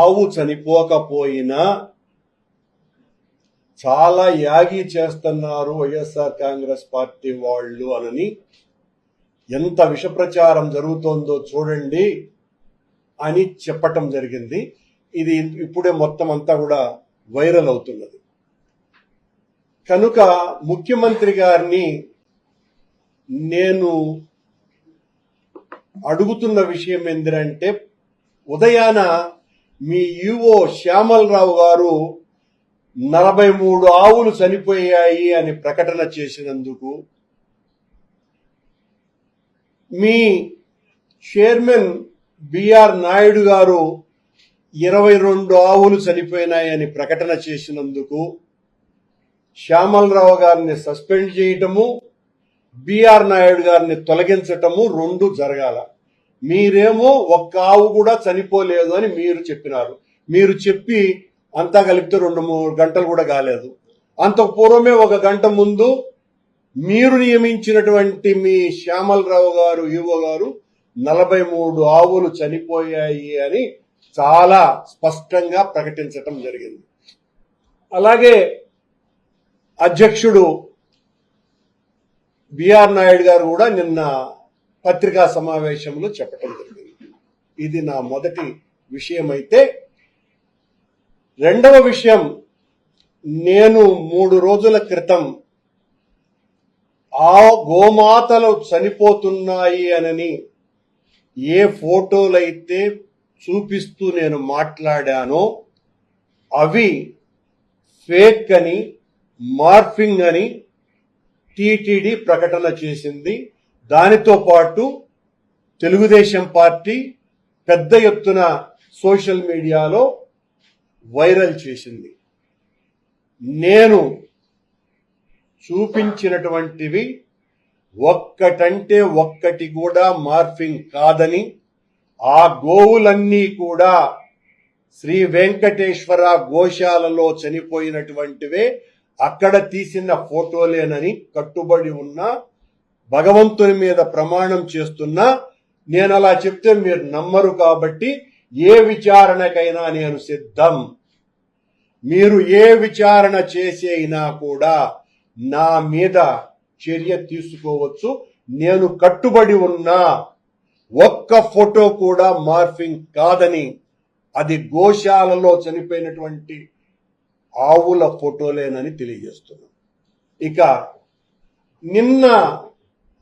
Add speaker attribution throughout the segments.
Speaker 1: ఆవు చనిపోకపోయినా చాలా యాగి చేస్తున్నారు వైఎస్ఆర్ కాంగ్రెస్ పార్టీ వాళ్ళు అనని ఎంత విష ప్రచారం జరుగుతోందో చూడండి అని చెప్పటం జరిగింది. ఇది ఇప్పుడే మొత్తం అంతా కూడా వైరల్ అవుతున్నది. కనుక ముఖ్యమంత్రి గారిని నేను అడుగుతున్న విషయం ఏంటంటే, ఉదయాన మీ ఈవో శ్యామలరావు గారు 43 ఆవులు చనిపోయాయి అని ప్రకటన చేసినందుకు, మీ చైర్మన్ బిఆర్ నాయుడు గారు 22 ఆవులు చనిపోయినాయని ప్రకటన చేసినందుకు శ్యామలరావు గారిని సస్పెండ్ చేయటము, బిఆర్ నాయుడు గారిని తొలగించటము రెండు జరగాల. మీరేమో ఒక్క ఆవు కూడా చనిపోలేదు అని మీరు చెప్పినారు. మీరు చెప్పి అంతా కలిపితే 2-3 గంటలు కూడా కాలేదు. అంతకు పూర్వమే 1 గంట ముందు మీరు నియమించినటువంటి మీ శ్యామలరావు గారు ఈవో గారు 43 ఆవులు చనిపోయాయి అని చాలా స్పష్టంగా ప్రకటించటం జరిగింది. అలాగే అధ్యక్షుడు బిఆర్ నాయుడు గారు కూడా నిన్న పత్రికా సమావేశంలో చెప్పటం జరిగింది. ఇది నా మొదటి విషయం. అయితే రెండవ విషయం, నేను 3 రోజుల క్రితం ఆ గోమాతలు చనిపోతున్నాయి అని ఏ ఫోటోలైతే చూపిస్తూ నేను మాట్లాడానో అవి ఫేక్ అని, మార్ఫింగ్ అని టీటీడీ ప్రకటన చేసింది. దానితో పాటు తెలుగుదేశం పార్టీ పెద్ద ఎత్తున సోషల్ మీడియాలో వైరల్ చేసింది. నేను చూపించినటువంటివి ఒక్కటంటే ఒక్కటి కూడా మార్ఫింగ్ కాదని, ఆ గోవులన్నీ కూడా శ్రీ వెంకటేశ్వర గోశాలలో చనిపోయినటువంటివే, అక్కడ తీసిన ఫోటోలేనని కట్టుబడి ఉన్న, భగవంతుని మీద ప్రమాణం చేస్తున్నా. నేను అలా చెప్తే మీరు నమ్మరు కాబట్టి ఏ విచారణకైనా నేను సిద్ధం. మీరు ఏ విచారణ చేసైనా కూడా నా మీద చర్య తీసుకోవచ్చు. నేను కట్టుబడి ఉన్నా. ఒక్క ఫోటో కూడా మార్ఫింగ్ కాదని, అది గోశాలలో చనిపోయినటువంటి ఆవుల ఫోటోలేనని తెలియజేస్తున్నాం. ఇక నిన్న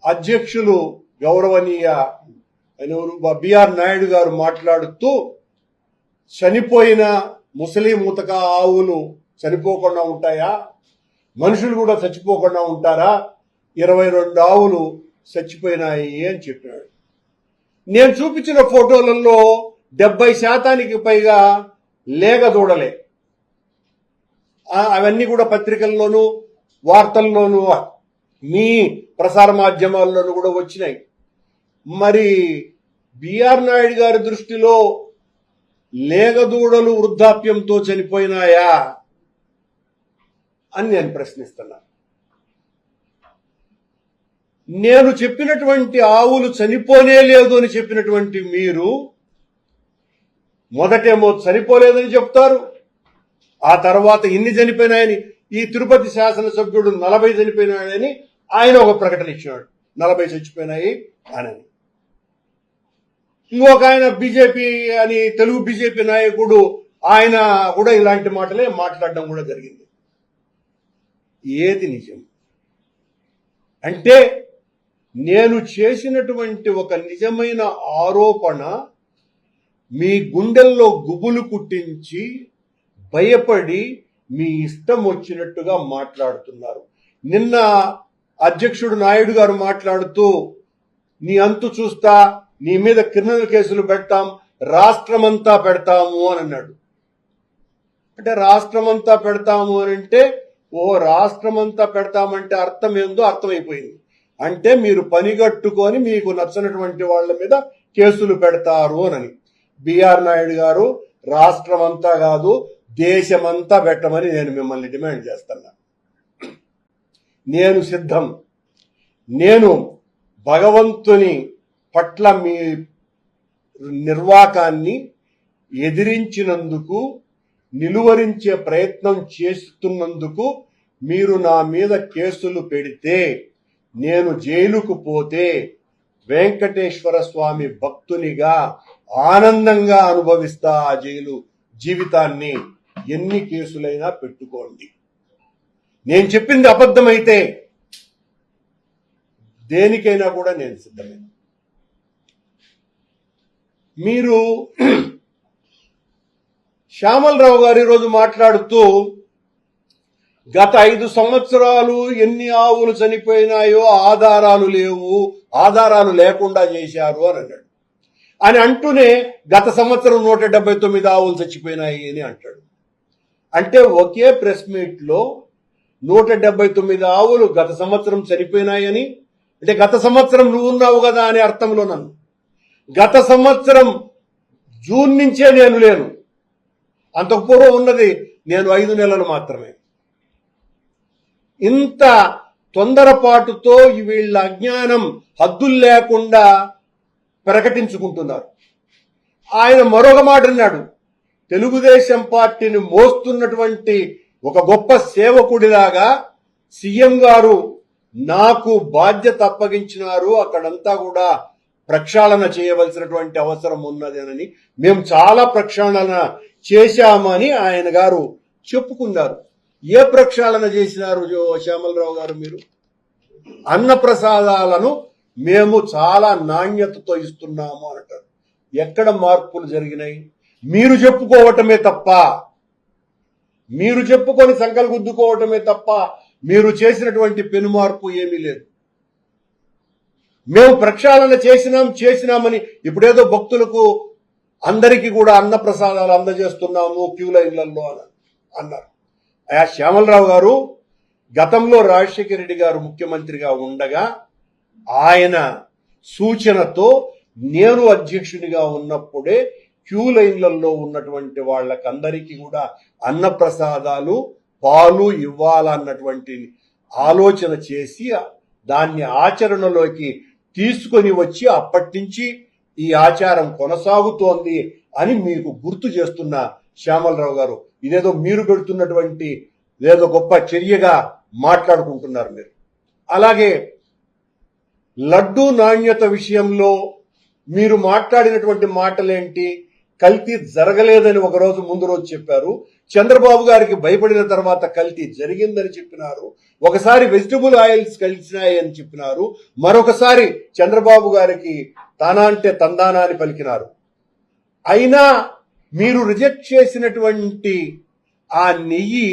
Speaker 1: అధ్యక్షులు గౌరవనీయ బిఆర్ నాయుడు గారు మాట్లాడుతూ, చనిపోయిన ముసలి ముతక ఆవులు చనిపోకుండా ఉంటాయా? మనుషులు కూడా చచ్చిపోకుండా ఉంటారా? 22 ఆవులు చచ్చిపోయినాయి అని చెప్పాడు. నేను చూపించిన ఫోటోలలో 70% పైగా లేగ దూడలే. అవన్నీ కూడా పత్రికల్లోనూ వార్తల్లోనూ మీ ప్రసార మాధ్యమాల్లోనూ కూడా వచ్చినాయి. మరి బిఆర్ నాయుడు గారి దృష్టిలో లేగదూడలు వృద్ధాప్యంతో చనిపోయినాయా అని నేను ప్రశ్నిస్తున్నా. నేను చెప్పినటువంటి ఆవులు చనిపోనే లేదు అని చెప్పినటువంటి మీరు మొదటేమో చనిపోలేదని చెప్తారు, ఆ తర్వాత ఇన్ని చనిపోయినాయని, ఈ తిరుపతి శాసనసభ్యుడు 40 చనిపోయినాయని ఆయన ఒక ప్రకటన ఇచ్చినాడు, 40 చచ్చిపోయినాయి అని. ఇంకొక ఆయన బీజేపీ అని, తెలుగు బీజేపీ నాయకుడు, ఆయన కూడా ఇలాంటి మాటలే మాట్లాడడం కూడా జరిగింది. ఏది నిజం? అంటే నేను చేసినటువంటి ఒక నిజమైన ఆరోపణ మీ గుండెల్లో గుబులు కుట్టించి భయపడి మీ ఇష్టం వచ్చినట్టుగా మాట్లాడుతున్నారు. నిన్న అధ్యక్షుడు నాయుడు గారు మాట్లాడుతూ, నీ అంతు చూస్తా, నీ మీద క్రిమినల్ కేసులు పెడతాం, రాష్ట్రమంతా పెడతాము అని అన్నాడు. అంటే రాష్ట్రమంతా పెడతాము అని అంటే, ఓ రాష్ట్రమంతా పెడతామంటే అర్థం ఏందో అర్థమైపోయింది. అంటే మీరు పనిగట్టుకొని మీకు నచ్చనటువంటి వాళ్ళ మీద కేసులు పెడతారు అని. బిఆర్ నాయుడు గారు, రాష్ట్రమంతా కాదు దేశమంతా పెట్టమని నేను మిమ్మల్ని డిమాండ్ చేస్తున్నా. నేను సిద్ధం. నేను భగవంతుని పట్ల మీ నిర్వాకాన్ని ఎదిరించినందుకు, నిలువరించే ప్రయత్నం చేస్తున్నందుకు మీరు నా మీద కేసులు పెడితే, నేను జైలుకు పోతే వెంకటేశ్వర స్వామి భక్తునిగా ఆనందంగా అనుభవిస్తా ఆ జైలు జీవితాన్ని. ఎన్ని కేసులైనా పెట్టుకోండి. నేను చెప్పింది అబద్ధమైతే దేనికైనా కూడా నేను సిద్ధమే. మీరు శ్యామలరావు గారు ఈరోజు మాట్లాడుతూ గత 5 సంవత్సరాలు ఎన్ని ఆవులు చనిపోయినాయో ఆధారాలు లేవు, ఆధారాలు లేకుండా చేశారు అని అన్నాడు. అని అంటూనే గత సంవత్సరం 179 ఆవులు చచ్చిపోయినాయి అని అంటాడు. అంటే ఒకే ప్రెస్ మీట్ లో 179 ఆవులు గత సంవత్సరం చనిపోయినాయని, అంటే గత సంవత్సరం నువ్వు ఉన్నావు కదా అనే అర్థంలో నన్ను, గత సంవత్సరం జూన్ నుంచే నేను లేను, అంతకు పూర్వం ఉన్నది నేను 5 నెలలు మాత్రమే. ఇంత తొందరపాటుతో వీళ్ళ అజ్ఞానం హద్దులు లేకుండా ప్రకటించుకుంటున్నారు. ఆయన మరొక మాట అన్నాడు, తెలుగుదేశం పార్టీని మోస్తున్నటువంటి ఒక గొప్ప సేవకుడిలాగా సీఎం గారు నాకు బాధ్యత అప్పగించినారు, అక్కడంతా కూడా ప్రక్షాళన చేయవలసినటువంటి అవసరం ఉన్నదేనని, మేము చాలా ప్రక్షాళన చేశామని ఆయన గారు చెప్పుకున్నారు. ఏ ప్రక్షాళన చేసినారు శ్యామలరావు గారు? మీరు అన్నప్రసాదాలను మేము చాలా నాణ్యతతో ఇస్తున్నాము అంటారు. ఎక్కడ మార్పులు జరిగినాయి? మీరు చెప్పుకోవటమే తప్ప, మీరు చెప్పుకొని సంకల్ గుద్దుకోవటమే తప్ప మీరు చేసినటువంటి పెను మార్పు ఏమీ లేదు. మేము ప్రక్షాళన చేసినామని ఇప్పుడేదో భక్తులకు అందరికీ కూడా అన్నప్రసాదాలు అందజేస్తున్నాము క్యూ లైన్లలో అన్నారు. ఆ శ్యామలరావు గారు గతంలో రాజశేఖర రెడ్డి గారు ముఖ్యమంత్రిగా ఉండగా ఆయన సూచనతో నేను అధ్యక్షుడిగా ఉన్నప్పుడే క్యూ లైన్లలో ఉన్నటువంటి వాళ్ళకందరికీ కూడా అన్నప్రసాదాలు పాలు ఇవ్వాలన్నటువంటి ఆలోచన చేసి దాన్ని ఆచరణలోకి తీసుకొని వచ్చి అప్పటి నుంచి ఈ ఆచారం కొనసాగుతోంది అని మీకు గుర్తు చేస్తున్న శ్యామలరావు గారు, ఇదేదో మీరు పెడుతున్నటువంటి ఏదో గొప్ప చర్యగా మాట్లాడుకుంటున్నారు మీరు. అలాగే లడ్డూ నాణ్యత విషయంలో మీరు మాట్లాడినటువంటి మాటలేంటి? కల్తీ జరగలేదని ఒకరోజు ముందు రోజు చెప్పారు, చంద్రబాబు గారికి భయపడిన తర్వాత కల్తీ జరిగిందని చెప్పినారు, ఒకసారి వెజిటబుల్ ఆయిల్స్ కలిసినాయి అని చెప్పినారు, మరొకసారి చంద్రబాబు గారికి తానా అంటే తందానా అని పలికినారు. అయినా మీరు రిజెక్ట్ చేసినటువంటి ఆ నెయ్యి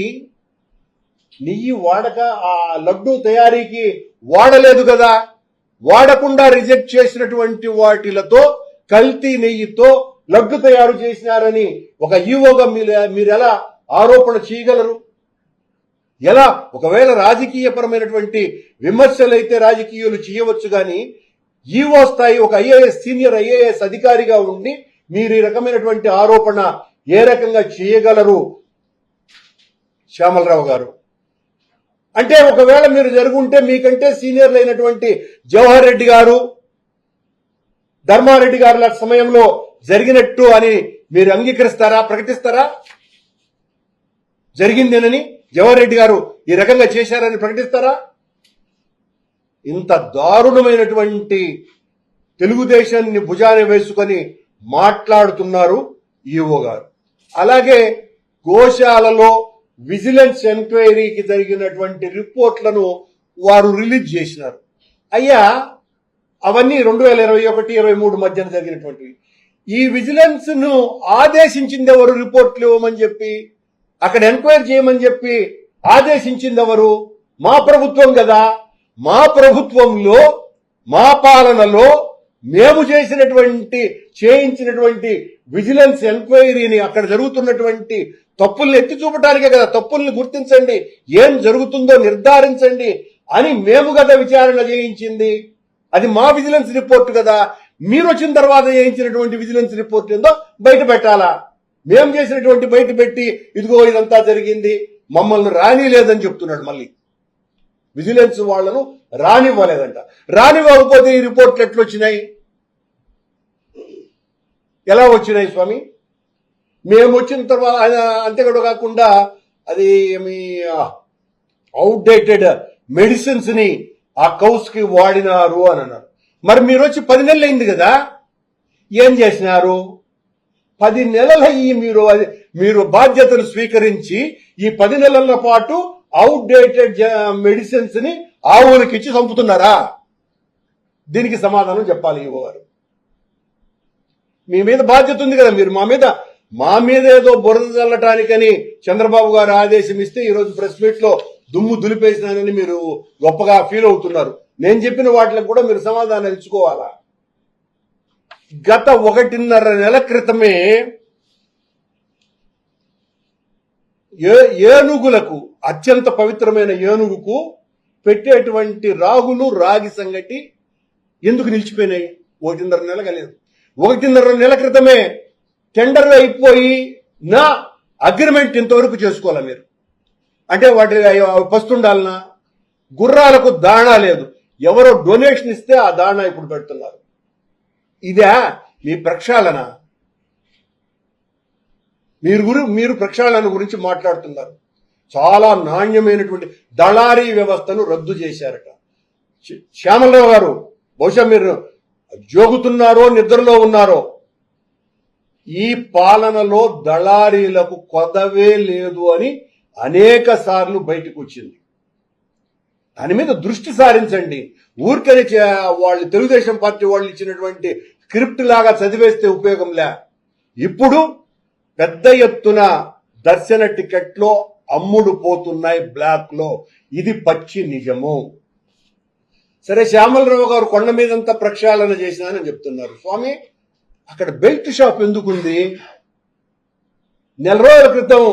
Speaker 1: వాడక ఆ లడ్డూ తయారీకి వాడలేదు కదా, వాడకుండా రిజెక్ట్ చేసినటువంటి వాటిలతో కల్తీ నెయ్యితో లడ్డు తయారు చేసినారని ఒక ఈవోగా మీరు ఎలా ఆరోపణ చేయగలరు? ఎలా? ఒకవేళ రాజకీయపరమైనటువంటి విమర్శలైతే రాజకీయాలు చేయవచ్చు, కానీ ఈవో స్థాయి ఒక సీనియర్ ఐఏఎస్ అధికారిగా ఉండి మీరు ఈ రకమైనటువంటి ఆరోపణ ఏ రకంగా చేయగలరు శ్యామలరావు గారు? అంటే ఒకవేళ మీరు జరుగుంటే మీకంటే సీనియర్లు అయినటువంటి జవహర్ రెడ్డి గారు, ధర్మారెడ్డి గారుల సమయంలో జరిగినట్టు అని మీరు అంగీకరిస్తారా, ప్రకటిస్తారా? జరిగిందేనని జవహర్ రెడ్డి గారు ఈ రకంగా చేశారని ప్రకటిస్తారా? ఇంత దారుణమైనటువంటి తెలుగుదేశాన్ని భుజాన్ని వేసుకొని మాట్లాడుతున్నారు ఈవో గారు. అలాగే గోశాలలో విజిలెన్స్ ఎంక్వైరీకి జరిగినటువంటి రిపోర్ట్లను వారు రిలీజ్ చేసినారు. అయ్యా, అవన్నీ 2021-23 మధ్యన జరిగినటువంటివి. ఈ విజిలెన్స్ ను ఆదేశించింది ఎవరు? రిపోర్ట్లు ఇవ్వమని చెప్పి అక్కడ ఎంక్వైరీ చేయమని చెప్పి ఆదేశించింది ఎవరు? మా ప్రభుత్వం కదా. మా ప్రభుత్వంలో, మా పాలనలో మేము చేయించినటువంటి విజిలెన్స్ ఎంక్వైరీని అక్కడ జరుగుతున్నటువంటి తప్పుల్ని ఎత్తి చూపడానికే కదా. తప్పుల్ని గుర్తించండి, ఏం జరుగుతుందో నిర్ధారించండి అని మేము కదా విచారణ చేయించింది. అది మా విజిలెన్స్ రిపోర్ట్ కదా. మీరు వచ్చిన తర్వాత చేయించినటువంటి విజిలెన్స్ రిపోర్ట్ ఏందో బయట పెట్టాలా? మేము చేసినటువంటి బయట పెట్టి ఇదిగో ఇదంతా జరిగింది, మమ్మల్ని రానిలేదని చెప్తున్నాడు. మళ్ళీ విజిలెన్స్ వాళ్లను రానివ్వలేదంట. రానివ్వకపోతే ఈ రిపోర్ట్లు ఎట్లొచ్చినాయి? ఎలా వచ్చినాయి స్వామి? మేము వచ్చిన తర్వాత అంతేకాదు కాకుండా అది మీ అవుట్డేటెడ్ మెడిసిన్స్ ని ఆ కౌస్ కి వాడినారు అని అన్నారు. మరి మీరు వచ్చి 10 నెలలు అయింది కదా, ఏం చేసినారు? 10 నెలలు అయ్యి మీరు బాధ్యతను స్వీకరించి ఈ 10 నెలల పాటు అవుట్డేటెడ్ మెడిసిన్స్ ని ఆవులకి ఇచ్చి చంపుతున్నారా? దీనికి సమాధానం చెప్పాలి ఇవ్వవారు. మీ మీద బాధ్యత ఉంది కదా, మీరు మా మీద ఏదో బురద చల్లటానికని చంద్రబాబు గారు ఆదేశం ఇస్తే ఈరోజు ప్రెస్ మీట్ లో దుమ్ము దులిపేసినానని మీరు గొప్పగా ఫీల్ అవుతున్నారు. నేను చెప్పిన వాటికి కూడా మీరు సమాధానం ఇచ్చుకోవాలా. గత 1.5 నెల క్రితమే ఏనుగులకు, అత్యంత పవిత్రమైన ఏనుగుకు పెట్టేటువంటి రాగులు, రాగి సంగటి ఎందుకు నిలిచిపోయినాయి? 1.5 నెల కాలేదు. 1.5 నెల క్రితమే టెండర్ అయిపోయి నా అగ్రిమెంట్ ఇంతవరకు చేసుకోవాలా మీరు? అంటే వాటి పస్తుండాలనా? గుర్రాలకు దాణా లేదు, ఎవరో డొనేషన్ ఇస్తే ఆ దాణా ఇప్పుడు పెడుతున్నారు. ఇదే మీ ప్రక్షాళన? మీరు ప్రక్షాళన గురించి మాట్లాడుతున్నారు. చాలా నాణ్యమైనటువంటి దళారీ వ్యవస్థను రద్దు చేశారట. శ్యామలరావు గారు, బహుశా మీరు జోగుతున్నారో నిద్రలో ఉన్నారో, ఈ పాలనలో దళారీలకు కొదవే లేదు అని అనేక సార్లు బయటకు వచ్చింది. దాని మీద దృష్టి సారించండి. ఊరికని వాళ్ళు తెలుగుదేశం పార్టీ వాళ్ళు ఇచ్చినటువంటి స్క్రిప్ట్ లాగా చదివేస్తే ఉపయోగంలే. ఇప్పుడు పెద్ద ఎత్తున దర్శన టికెట్లో అమ్ముడు పోతున్నాయి బ్లాక్ లో. ఇది పచ్చి నిజము. సరే, శ్యామలరావు గారు కొండ మీదంతా ప్రక్షాళన చేసినానని చెప్తున్నారు. స్వామి, అక్కడ బెల్ట్ షాప్ ఎందుకుంది? నెల రోజుల క్రితం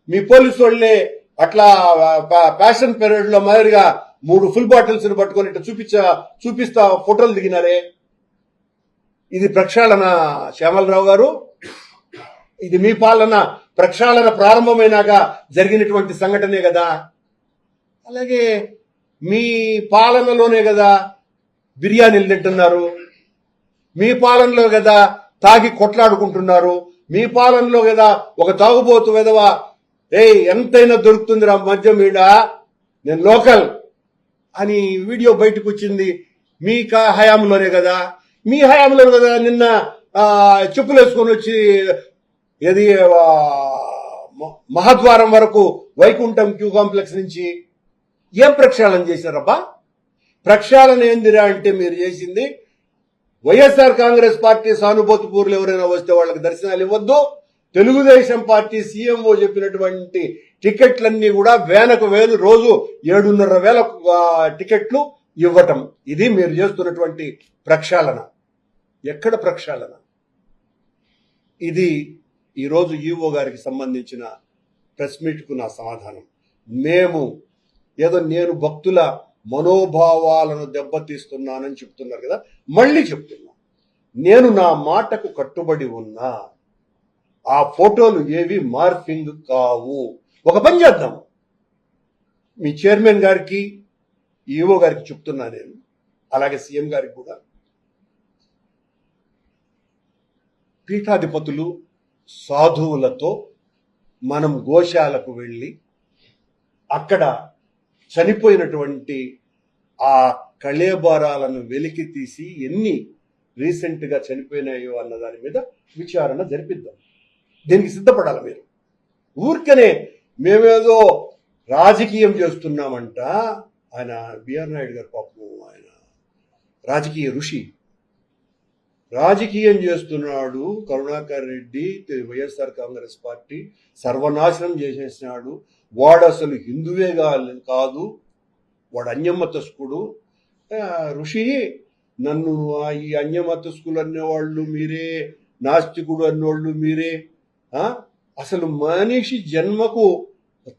Speaker 1: మీ పోలీసు వాళ్ళే అట్లా ప్యాషన్ పీరియడ్ లో మాదిరిగా 3 ఫుల్ బాటిల్స్ పట్టుకొని ఇట్లా చూపిస్తా ఫోటోలు దిగినారే. ఇది ప్రక్షాళన శ్యామలరావు గారు? ఇది మీ పాలన ప్రక్షాళన ప్రారంభమైనాక జరిగినటువంటి సంఘటనే కదా. అలాగే మీ పాలనలోనే కదా బిర్యానీలు తింటున్నారు, మీ పాలనలో కదా తాగి కొట్లాడుకుంటున్నారు, మీ పాలనలో కదా ఒక తాగుబోతు విధవా ఎంతైనా దొరుకుతుందిరా మద్యం ఈడ, నేను లోకల్ అని వీడియో బయటకు వచ్చింది మీ హయాంలోనే కదా. మీ హయాంలో కదా నిన్న చెప్పులు వేసుకొని వచ్చి ఏది మహాద్వారం వరకు వైకుంఠం క్యూ కాంప్లెక్స్ నుంచి ఏం ప్రక్షాళన చేశారబ్బా? ప్రక్షాళన ఏందిరా అంటే మీరు చేసింది వైఎస్ఆర్ కాంగ్రెస్ పార్టీ సానుభూతి పూర్లు ఎవరైనా వస్తే వాళ్ళకి దర్శనాలు ఇవ్వద్దు, తెలుగుదేశం పార్టీ సీఎంఓ చెప్పినటువంటి టికెట్లన్నీ కూడా వేలకు వేలు, రోజు 7,500,000 టికెట్లు ఇవ్వటం. ఇది మీరు చేస్తున్నటువంటి ప్రక్షాళన. ఎక్కడ ప్రక్షాళన? ఇది ఈరోజు ఈఓ గారికి సంబంధించిన ప్రెస్ మీట్కు నా సమాధానం. నేను భక్తుల మనోభావాలను దెబ్బతీస్తున్నానని చెప్తున్నారు కదా, మళ్ళీ చెప్తున్నా, నేను నా మాటకు కట్టుబడి ఉన్నా. ఆ ఫోటోలు ఏవి మార్ఫింగ్ కావు. ఒక పని చేద్దాం, మీ చైర్మన్ గారికి, ఈఓ గారికి చెప్తున్నా నేను, అలాగే సీఎం గారికి కూడా, పీఠాధిపతులు సాధువులతో మనం గోశాలకు వెళ్ళి అక్కడ చనిపోయినటువంటి ఆ కళేబరాలను వెలికి తీసి ఎన్ని రీసెంట్ గా చనిపోయినాయో అన్న దాని మీద విచారణ జరిపిద్దాం. దీనికి సిద్ధపడాలి మీరు. ఊరికనే మేమేదో రాజకీయం చేస్తున్నామంట. ఆయన బిఆర్ నాయుడు గారు పాపం, ఆయన రాజకీయ ఋషి, రాజకీయం చేస్తున్నాడు. కరుణాకర్ రెడ్డి, వైఎస్ఆర్ కాంగ్రెస్ పార్టీ సర్వనాశనం చేసేసినాడు. వాడు అసలు హిందువే కాదు, వాడు అన్యమతస్కుడు. ఋషి, నన్ను ఈ అన్యమతస్కులు అనేవాళ్ళు మీరే, నాస్తికుడు అన్నోళ్ళు మీరే, అసలు మనిషి జన్మకు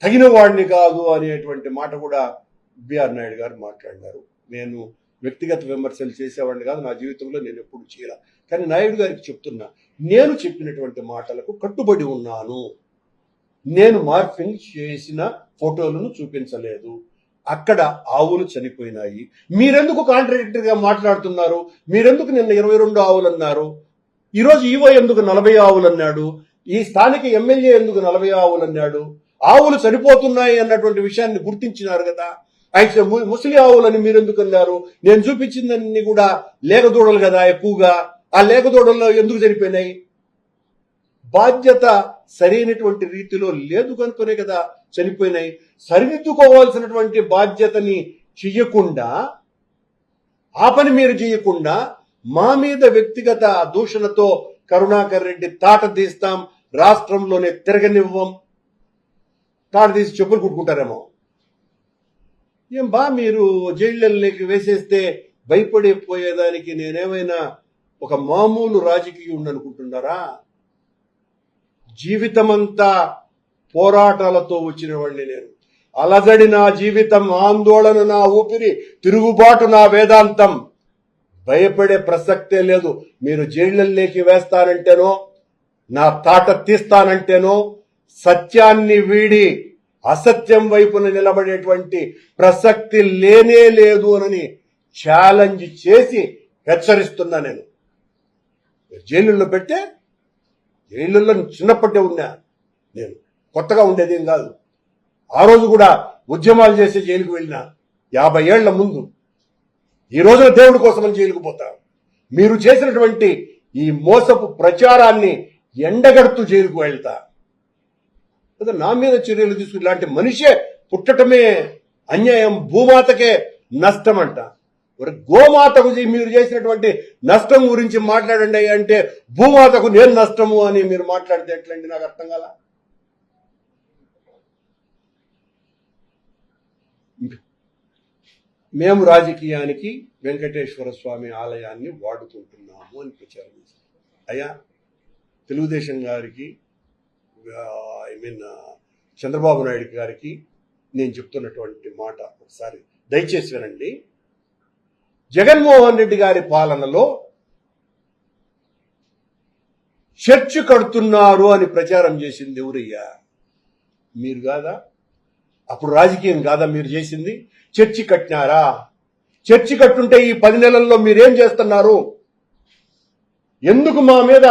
Speaker 1: తగిన వాడిని కాదు అనేటువంటి మాట కూడా బిఆర్ నాయుడు గారు మాట్లాడినారు. నేను వ్యక్తిగత విమర్శలు చేసేవాడిని కాదు, నా జీవితంలో నేను ఎప్పుడు చేయలే. కానీ నాయుడు గారికి చెప్తున్నా, నేను చెప్పినటువంటి మాటలకు కట్టుబడి ఉన్నాను. నేను మార్ఫింగ్ చేసిన ఫోటోలను చూపించలేదు. అక్కడ ఆవులు చనిపోయినాయి. మీరెందుకు కాంట్రాడిక్టరీ గా మాట్లాడుతున్నారు? మీరెందుకు నిన్న 22 ఆవులు అన్నారు? ఈరోజు ఈవో ఎందుకు 40 ఆవులు అన్నాడు? ఈ స్థానిక ఎమ్మెల్యే ఎందుకు 40 ఆవులు అన్నాడు? ఆవులు సరిపోతున్నాయి అన్నటువంటి విషయాన్ని గుర్తించినారు కదా. అయితే ముసలి ఆవులని మీరు ఎందుకు అన్నారు? నేను చూపించిందన్నీ కూడా లేగదూడలు కదా ఎక్కువగా. ఆ లేగదూడల్లో ఎందుకు చనిపోయినాయి? బాధ్యత సరైనటువంటి రీతిలో లేదు కనుకనే కదా చనిపోయినాయి. సరిదిద్దుకోవాల్సినటువంటి బాధ్యతని చెయ్యకుండా, ఆ పని మీరు చేయకుండా మా మీద వ్యక్తిగత దూషణతో కరుణాకర్ రెడ్డి తాట తీస్తాం, రాష్ట్రంలోనే తిరగనివ్వం, తాట తీసి చెప్పులు కుట్టుకుంటారేమో. ఏం బా మీరు జైళ్ళకి వేసేస్తే భయపడిపోయేదానికి నేనేమైనా ఒక మామూలు రాజకీయుడిని అనుకుంటున్నారా? జీవితమంతా పోరాటాలతో వచ్చిన వాడిని నేను. అలజడి నా జీవితం, ఆందోళన నా ఊపిరి, తిరుగుబాటు నా వేదాంతం. భయపడే ప్రసక్తే లేదు. మీరు జైళ్ళల్లోకి వేస్తానంటేనో, నా తాట తీస్తానంటేనో, సత్యాన్ని వీడి అసత్యం వైపున నిలబడేటువంటి ప్రసక్తి లేనే లేదు అని ఛాలెంజ్ చేసి హెచ్చరిస్తున్నా. నేను జైలుల్లో పెడితే జైలుల్లో చిన్నప్పటే ఉన్నా నేను, కొత్తగా ఉండేది ఏం కాదు. ఆ రోజు కూడా ఉద్యమాలు చేసి జైలుకు వెళ్ళిన 50 ఏళ్ల ముందు. ఈ రోజున దేవుడి కోసమని జైలుకు పోతా. మీరు చేసినటువంటి ఈ మోసపు ప్రచారాన్ని ఎండగడుతూ జైలుకు వెళ్తా. నా మీద చర్యలు తీసుకుని ఇలాంటి మనిషే పుట్టటమే అన్యాయం, భూమాతకే నష్టం అంట. గోమాతకు మీరు చేసినటువంటి నష్టం గురించి మాట్లాడండి అంటే భూమాతకు నేను నష్టము అని మీరు మాట్లాడితే ఎట్లండి? నాకు అర్థం కాల. మేము రాజకీయానికి వెంకటేశ్వర స్వామి ఆలయాన్ని వాడుకుంటున్నాము అని ప్రచారం చేశారు. అయ్యా, తెలుగుదేశం గారికి, చంద్రబాబు నాయుడు గారికి నేను చెప్తున్నటువంటి మాట ఒకసారి దయచేసి వినండి. జగన్మోహన్ రెడ్డి గారి పాలనలో చర్చి కడుతున్నారు అని ప్రచారం చేసింది ఎవరయ్యా? మీరు కాదా? అప్పుడు రాజకీయం కాదా మీరు చేసింది? చర్చి కట్టినారా? చర్చి కట్టుంటే ఈ 10 నెలల్లో మీరేం చేస్తున్నారు? ఎందుకు మా మీద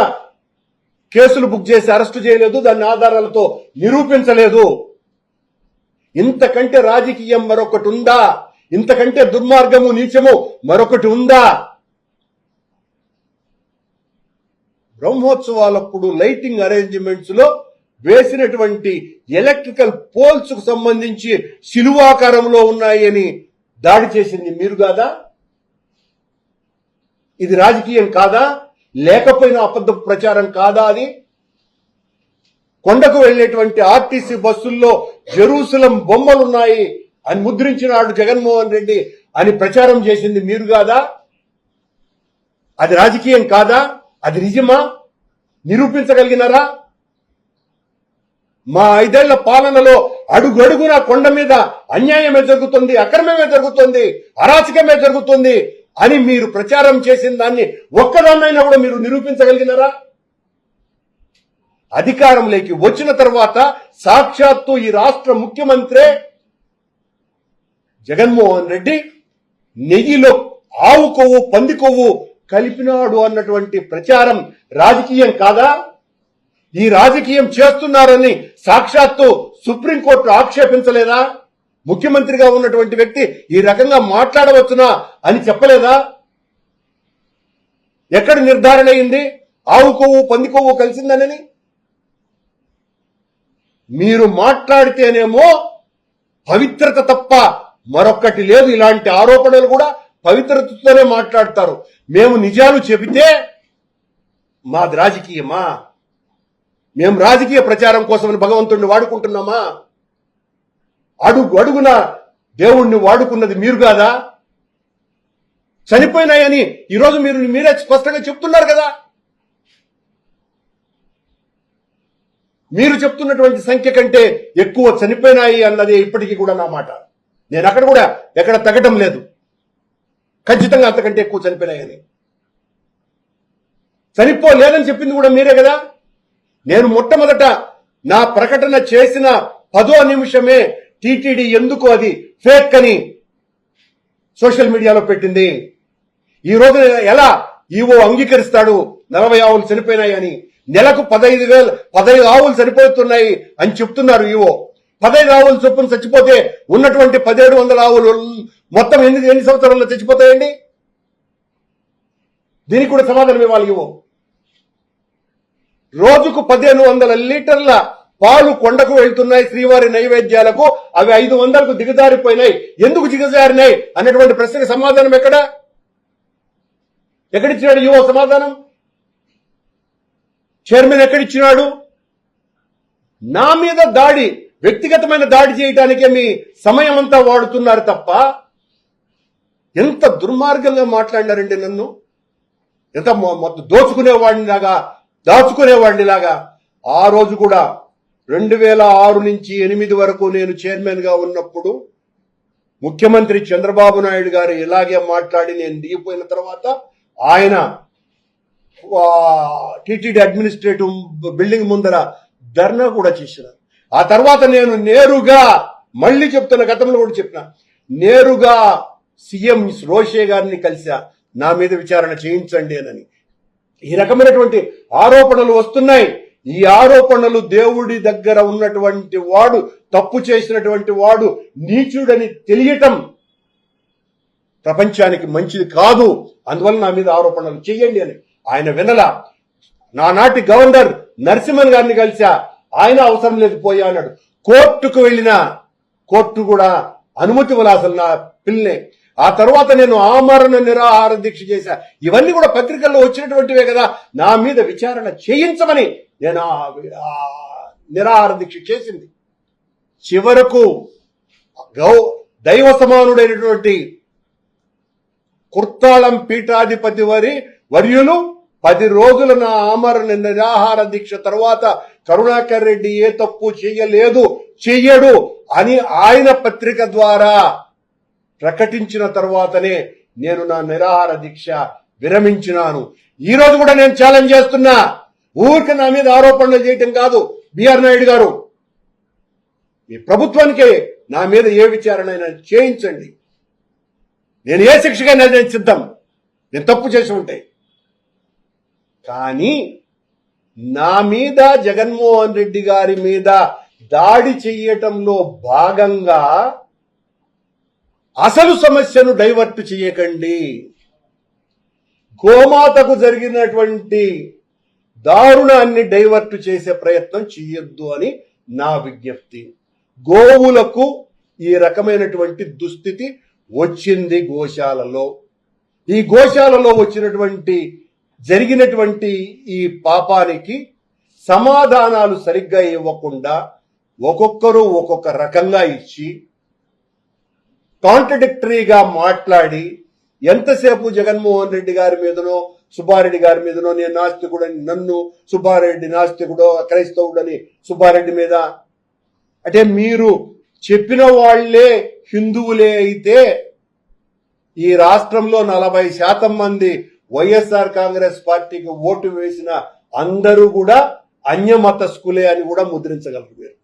Speaker 1: కేసులు బుక్ చేసి అరెస్టు చేయలేదు? దాన్ని ఆధారాలతో నిరూపించలేదు? ఇంతకంటే రాజకీయం మరొకటి ఉందా? ఇంతకంటే దుర్మార్గము, నీచము మరొకటి ఉందా? బ్రహ్మోత్సవాలప్పుడు లైటింగ్ అరేంజ్మెంట్స్ లో వేసినటువంటి ఎలక్ట్రికల్ పోల్స్ కు సంబంధించి శిలువాకారంలో ఉన్నాయి అని దాడి చేసింది మీరు కాదా? ఇది రాజకీయం కాదా? లేకపోయినా అబద్ధ ప్రచారం కాదా? అది కొండకు వెళ్లేటువంటి ఆర్టీసీ బస్సుల్లో జెరూసలం బొమ్మలున్నాయి అని ముద్రించినాడు జగన్మోహన్ రెడ్డి అని ప్రచారం చేసింది మీరు కాదా? అది రాజకీయం కాదా? అది నిజమా? నిరూపించగలిగినారా? మా 5 ఏళ్ల పాలనలో అడుగడుగునా కొండ మీద అన్యాయమే జరుగుతుంది, అక్రమమే జరుగుతుంది, అరాచకమే జరుగుతుంది అని మీరు ప్రచారం చేసిన దాన్ని ఒక్కదాన్నైనా కూడా మీరు నిరూపించగలిగినారా? అధికారంలోకి వచ్చిన తర్వాత సాక్షాత్తు ఈ రాష్ట్ర ముఖ్యమంత్రి జగన్మోహన్ రెడ్డి నెయ్యిలో ఆవు కొవ్వు, పంది కొవ్వు కలిపినాడు అన్నటువంటి ప్రచారం రాజకీయం కాదా? ఈ రాజకీయం చేస్తున్నారని సాక్షాత్తు సుప్రీంకోర్టు ఆక్షేపించలేదా? ముఖ్యమంత్రిగా ఉన్నటువంటి వ్యక్తి ఈ రకంగా మాట్లాడవచ్చునా అని చెప్పలేదా? ఎక్కడ నిర్ధారణ అయింది ఆవు కొవ్వు పంది కొవ్వు కలిసిందనని? మీరు మాట్లాడితేనేమో పవిత్రత తప్ప మరొక్కటి లేదు. ఇలాంటి ఆరోపణలు కూడా పవిత్రతతోనే మాట్లాడతారు. మేము నిజాలు చెబితే మాది రాజకీయమా? మేము రాజకీయ ప్రచారం కోసమని భగవంతుడిని వాడుకుంటున్నామా? అడుగున దేవుణ్ణి వాడుకున్నది మీరు కాదా? చనిపోయినాయని ఈరోజు మీరే స్పష్టంగా చెప్తున్నారు కదా. మీరు చెప్తున్నటువంటి సంఖ్య కంటే ఎక్కువ చనిపోయినాయి అన్నది ఇప్పటికీ కూడా నా మాట. నేను అక్కడ కూడా ఎక్కడ తగ్గటం లేదు. ఖచ్చితంగా అంతకంటే ఎక్కువ చనిపోయినాయని. చనిపోలేదని చెప్పింది కూడా మీరే కదా. నేను మొట్టమొదట నా ప్రకటన చేసిన 10వ నిమిషమే టీటీడీ ఎందుకు అది ఫేక్ అని సోషల్ మీడియాలో పెట్టింది. ఈ రోజు ఎలా ఈవో అంగీకరిస్తాడు 40 ఆవులు చనిపోయినాయని? నెలకు 15 ఆవులు సరిపోతున్నాయి అని చెప్తున్నారు ఈవో. 15 ఆవులు చొప్పున చచ్చిపోతే ఉన్నటువంటి 1700 ఆవులు మొత్తం ఎన్ని సంవత్సరాల్లో చచ్చిపోతాయండి? దీనికి కూడా సమాధానం ఇవ్వాలి ఈవో. రోజుకు 1500 లీటర్ల పాలు కొండకు వెళ్తున్నాయి శ్రీవారి నైవేద్యాలకు, అవి 500కు దిగజారిపోయినాయి. ఎందుకు దిగజారినాయి అన్నటువంటి ప్రశ్నకు సమాధానం ఎక్కడిచ్చినాడు ఈవో సమాధానం? చైర్మన్ ఎక్కడిచ్చినాడు? నా మీద వ్యక్తిగతమైన దాడి చేయడానికే మీ సమయం అంతా వాడుతున్నారు తప్ప, ఎంత దుర్మార్గంగా మాట్లాడినారండి నన్ను. ఎంత దాచుకునేవాడినిలాగా. ఆ రోజు కూడా 2006 నుంచి 2008 వరకు నేను చైర్మన్ గా ఉన్నప్పుడు ముఖ్యమంత్రి చంద్రబాబు నాయుడు గారు ఇలాగే మాట్లాడి నేను దిగిపోయిన తర్వాత ఆయన టీటీడీ అడ్మినిస్ట్రేటివ్ బిల్డింగ్ ముందర ధర్నా కూడా చేసినారు. ఆ తర్వాత నేను నేరుగా, మళ్ళీ చెప్తున్న, గతంలో కూడా చెప్పిన, నేరుగా సీఎం రోషే గారిని కలిసా, నా మీద విచారణ చేయించండి అని. ఈ రకమైనటువంటి ఆరోపణలు వస్తున్నాయి. ఈ ఆరోపణలు దేవుడి దగ్గర ఉన్నటువంటి వాడు, తప్పు చేసినటువంటి వాడు నీచుడని తెలియటం ప్రపంచానికి మంచిది కాదు. అందువల్ల నా మీద ఆరోపణలు చేయండి అని ఆయన వినలా. నానాటి గవర్నర్ నరసింహన్ గారిని కలిసా, ఆయన అవసరం లేదు పోయా అన్నాడు. కోర్టుకు వెళ్ళినా కోర్టు కూడా అనుమతి ఇవ్వలే అసలు నా పిల్లనే. ఆ తర్వాత నేను ఆమరణ నిరాహార దీక్ష చేశా. ఇవన్నీ కూడా పత్రికల్లో వచ్చినటువంటివే కదా. నా మీద విచారణ చేయించమని నేను నిరాహార దీక్ష చేసింది. చివరకు దైవ సమానుడైనటువంటి కుర్తాళం పీఠాధిపతి వర్యులు 10 రోజుల నా ఆమరణ నిరాహార దీక్ష తర్వాత కరుణాకర్ రెడ్డి ఏ తప్పు చెయ్యడు అని ఆయన పత్రిక ద్వారా ప్రకటించిన తర్వాతనే నేను నా నిరాహార దీక్ష విరమించినాను. ఈ రోజు కూడా నేను ఛాలెంజ్ చేస్తున్నా, ఊరికి నా మీద ఆరోపణలు చేయటం కాదు. బిఆర్ నాయుడు గారు, మీ ప్రభుత్వానికి నా మీద ఏ విచారణ చేయించండి, నేను ఏ శిక్షకైనా నేను సిద్ధం, నేను తప్పు చేసి ఉంటే. కానీ నా మీద, జగన్మోహన్ రెడ్డి గారి మీద దాడి చెయ్యటంలో భాగంగా అసలు సమస్యను డైవర్ట్ చేయకండి. గోమాతకు జరిగినటువంటి దారుణాన్ని డైవర్ట్ చేసే ప్రయత్నం చేయొద్దు అని నా విజ్ఞప్తి. గోవులకు ఈ రకమైనటువంటి దుస్థితి వచ్చింది గోశాలలో. ఈ గోశాలలో జరిగినటువంటి ఈ పాపానికి సమాధానాలు సరిగ్గా ఇవ్వకుండా ఒక్కొక్కరు ఒక్కొక్క రకంగా ఇచ్చి కాంట్రడిక్టరీగా మాట్లాడి ఎంతసేపు జగన్మోహన్ రెడ్డి గారి మీదనో సుబ్బారెడ్డి గారి మీదనో నేను నాస్తికుడని, నన్ను సుబ్బారెడ్డి నాస్తికుడో క్రైస్తవుడని సుబ్బారెడ్డి మీద, అంటే మీరు చెప్పిన వాళ్లే హిందువులే అయితే ఈ రాష్ట్రంలో 40% మంది వైఎస్ఆర్ కాంగ్రెస్ పార్టీకి ఓటు వేసిన అందరూ కూడా అన్యమతస్థులే అని కూడా ముద్రించగలరు. మీరు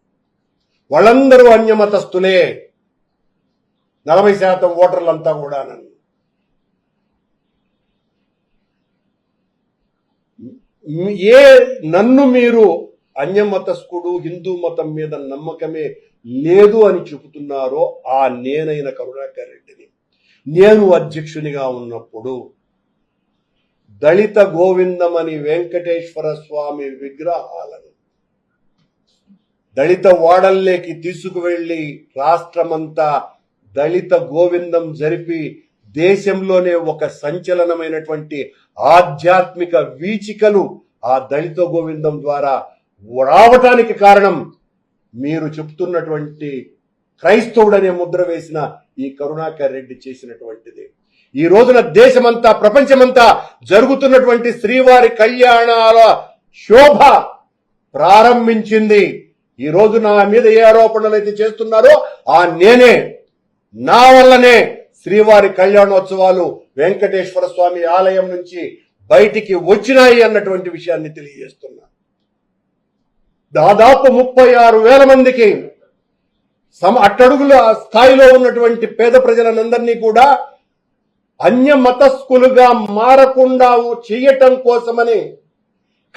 Speaker 1: వాళ్ళందరూ అన్యమతస్థులే, 40% ఓటర్లంతా కూడా. నన్ను మీరు అన్యమతస్థుడు, హిందూ మతం మీద నమ్మకమే లేదు అని చెబుతున్నారో ఆ నేనైన కరుణాకర్ రెడ్డిని, నేను అధ్యక్షునిగా ఉన్నప్పుడు దళిత గోవిందమని వెంకటేశ్వర స్వామి విగ్రహాలను దళిత వాడల్లోకి తీసుకువెళ్లి రాష్ట్రమంతా దళిత గోవిందం జరిపి దేశంలోనే ఒక సంచలనమైనటువంటి ఆధ్యాత్మిక వీచికలు ఆ దళిత గోవిందం ద్వారా రావటానికి కారణం మీరు చెప్తున్నటువంటి క్రైస్తవుడనే ముద్ర వేసిన ఈ కరుణాకర్ రెడ్డి చేసినటువంటిది. ఈ రోజున దేశమంతా, ప్రపంచమంతా జరుగుతున్నటువంటి శ్రీవారి కళ్యాణాల శోభ ప్రారంభించింది. ఈ రోజు నా మీద ఏ ఆరోపణలు అయితే చేస్తున్నారో నేనే, నా వల్లనే శ్రీవారి కళ్యాణోత్సవాలు వెంకటేశ్వర స్వామి ఆలయం నుంచి బయటికి వచ్చినాయి అన్నటువంటి విషయాన్ని తెలియజేస్తున్నా. దాదాపు 36,000 మందికి అట్టడుగుల స్థాయిలో ఉన్నటువంటి పేద ప్రజలందరినీ కూడా అన్య మతస్థులుగా మారకుండా చేయటం కోసమని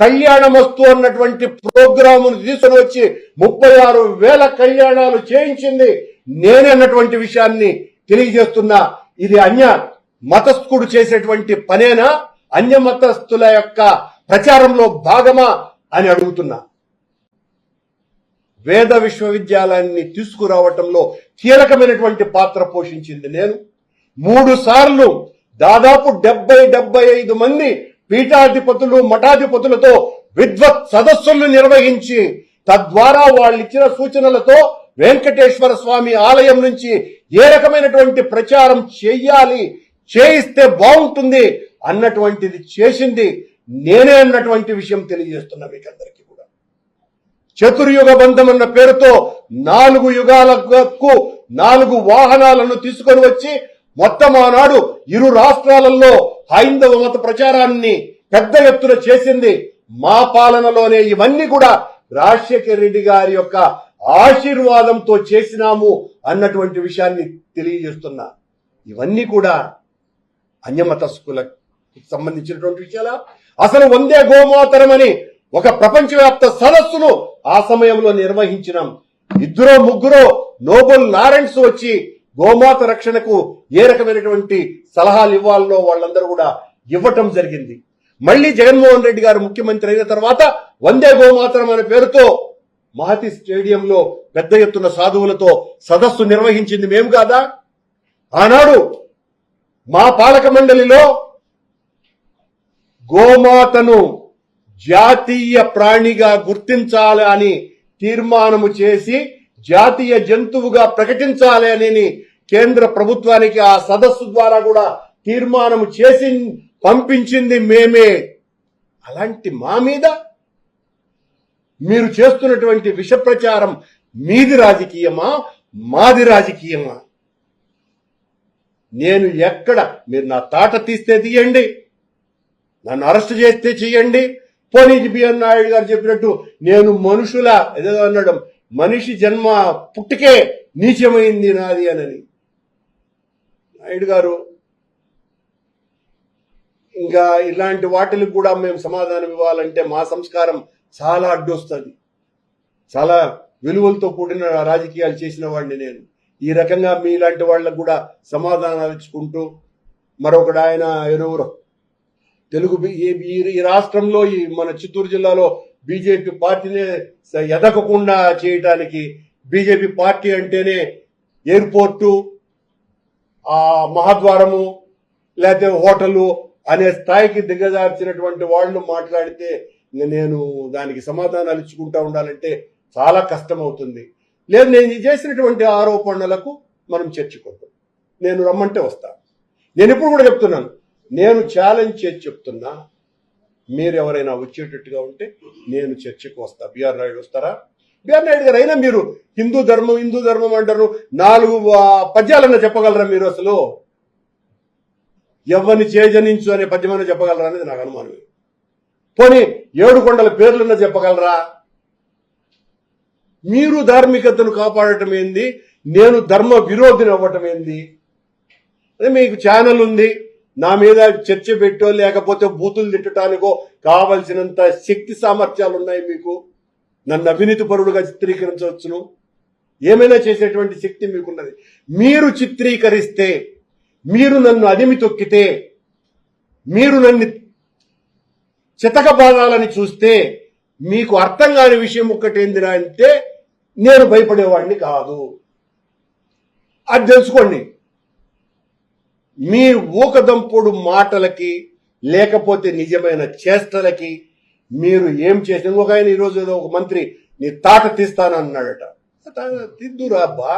Speaker 1: కళ్యాణమస్తు అన్నటువంటి ప్రోగ్రామును తీసుకుని వచ్చి 36,000 కళ్యాణాలు చేయించింది నేనే అన్నటువంటి విషయాన్ని తెలియజేస్తున్నా. ఇది అన్య మతస్థుడు చేసేటువంటి పనేనా? అన్య మతస్థుల యొక్క ప్రచారంలో భాగమా అని అడుగుతున్నా. వేద విశ్వవిద్యాలయాన్ని తీసుకురావటంలో కీలకమైనటువంటి పాత్ర పోషించింది నేను. 3 సార్లు దాదాపు 70-75 మంది పీఠాధిపతులు మఠాధిపతులతో విద్వత్ సదస్సులను నిర్వహించి తద్వారా వాళ్ళు ఇచ్చిన సూచనలతో వెంకటేశ్వర స్వామి ఆలయం నుంచి ఏ రకమైనటువంటి ప్రచారం చేయాలి, చేయిస్తే బాగుంటుంది అన్నటువంటిది చేసింది నేనే అన్నటువంటి విషయం తెలియజేస్తున్నా మీకందరికీ కూడా. చతుర్యుగ బంధం అన్న పేరుతో 4 యుగాలకు 4 వాహనాలను తీసుకొని వచ్చి మొత్తం ఆనాడు 2 రాష్ట్రాలలో హైందవ మత ప్రచారాన్ని పెద్ద ఎత్తున చేసింది మా పాలనలోనే. ఇవన్నీ కూడా రాజశేఖర రెడ్డి గారి యొక్క ఆశీర్వాదంతో చేసినాము అన్నటువంటి విషయాన్ని తెలియజేస్తున్నా. ఇవన్నీ కూడా అన్యమతస్కులకు సంబంధించినటువంటి విషయాలా? అసలు వందే గోమాతరం అని ఒక ప్రపంచవ్యాప్త సదస్సును ఆ సమయంలో నిర్వహించినాం. 2-3 నోబెల్ లారెన్స్ వచ్చి గోమాత రక్షణకు ఏ రకమైనటువంటి సలహాలు ఇవ్వాలనో వాళ్ళందరూ కూడా ఇవ్వటం జరిగింది. మళ్ళీ జగన్మోహన్ రెడ్డి గారు ముఖ్యమంత్రి అయిన తర్వాత వందే గోమాతరం అనే పేరుతో మహతి స్టేడియంలో పెద్ద ఎత్తున సాధువులతో సదస్సు నిర్వహించింది మేము కాదా? ఆనాడు మా పాలక మండలిలో గోమాతను జాతీయ ప్రాణిగా గుర్తించాలి అని తీర్మానము చేసి జాతీయ జంతువుగా ప్రకటించాలి అని కేంద్ర ప్రభుత్వానికి ఆ సదస్సు ద్వారా కూడా తీర్మానము చేసి పంపించింది మేమే. అలాంటి మా మీద మీరు చేస్తున్నటువంటి విష ప్రచారం మీది రాజకీయమా మాది రాజకీయమా? నేను ఎక్కడ మీరు నా తాట తీస్తే తీయండి, నన్ను అరెస్ట్ చేస్తే చెయ్యండి. పోనీ బిఎన్ నాయుడు గారు చెప్పినట్టు నేను మనుషుల ఏదో అన్నాడు, మనిషి జన్మ పుట్టుకే నీచమైంది నాది అని. నాయుడు గారు ఇంకా ఇలాంటి వాటికి కూడా మేము సమాధానం ఇవ్వాలంటే మా సంస్కారం చాలా అడ్డొస్తుంది. చాలా విలువలతో కూడిన రాజకీయాలు చేసిన వాడిని నేను. ఈ రకంగా మీలాంటి వాళ్ళకు కూడా సమాధానాలు ఇచ్చుకుంటూ మరొకడు ఆయన ఎవరెవరో తెలుగు ఈ రాష్ట్రంలో ఈ మన చిత్తూరు జిల్లాలో బీజేపీ పార్టీనే ఎదగకుండా చేయటానికి బీజేపీ పార్టీ అంటేనే ఎయిర్పోర్టు, ఆ మహాద్వారము లేకపోతే హోటలు అనే స్థాయికి దిగజార్చినటువంటి వాళ్ళు మాట్లాడితే నేను దానికి సమాధానాలు ఇచ్చుకుంటా ఉండాలంటే చాలా కష్టం అవుతుంది. లేదు నేను చేసినటువంటి ఆరోపణలకు మనం చర్చకొద్దాం, నేను రమ్మంటే వస్తా. నేను ఇప్పుడు కూడా చెప్తున్నాను, నేను ఛాలెంజ్ చేసి చెప్తున్నా, మీరు ఎవరైనా వచ్చేటట్టుగా ఉంటే నేను చర్చకు వస్తా. బిఆర్ నాయుడు వస్తారా? బిఆర్ నాయుడు గారు అయినా మీరు హిందూ ధర్మం అంటారు, 4 పద్యాలన్నా చెప్పగలరా మీరు? అసలు ఎవరిని చేజనించు అనే పద్యమన్నా చెప్పగలరా అనేది నాకు అనుమానం. పోనీ 7 కొండల పేర్లన్నా చెప్పగలరా? మీరు ధార్మికతను కాపాడటం ఏంది, నేను ధర్మ విరోధిని అవ్వటం ఏంది? అదే మీకు ఛానల్ ఉంది, నా మీద చర్చ పెట్టో లేకపోతే బూతులు తిట్టడానికో కావలసినంత శక్తి సామర్థ్యాలు ఉన్నాయి మీకు. నన్ను అవినీతి పరుడుగా చిత్రీకరించవచ్చును, ఏమైనా చేసేటువంటి శక్తి మీకున్నది. మీరు చిత్రీకరిస్తే, మీరు నన్ను అదిమి తొక్కితే, మీరు నన్ను చితకబాదాలని చూస్తే మీకు అర్థం కాని విషయం ఒక్కటేందిరా అంటే నేను భయపడేవాడిని కాదు. అది తెలుసుకోండి. మీ ఊకదంపుడు మాటలకి లేకపోతే నిజమైన చేష్టలకి మీరు ఏం చేసిన. ఇంకొక ఆయన ఈరోజు ఒక మంత్రి నీ తాట తీస్తానన్నాడట. తిద్దురా అబ్బా,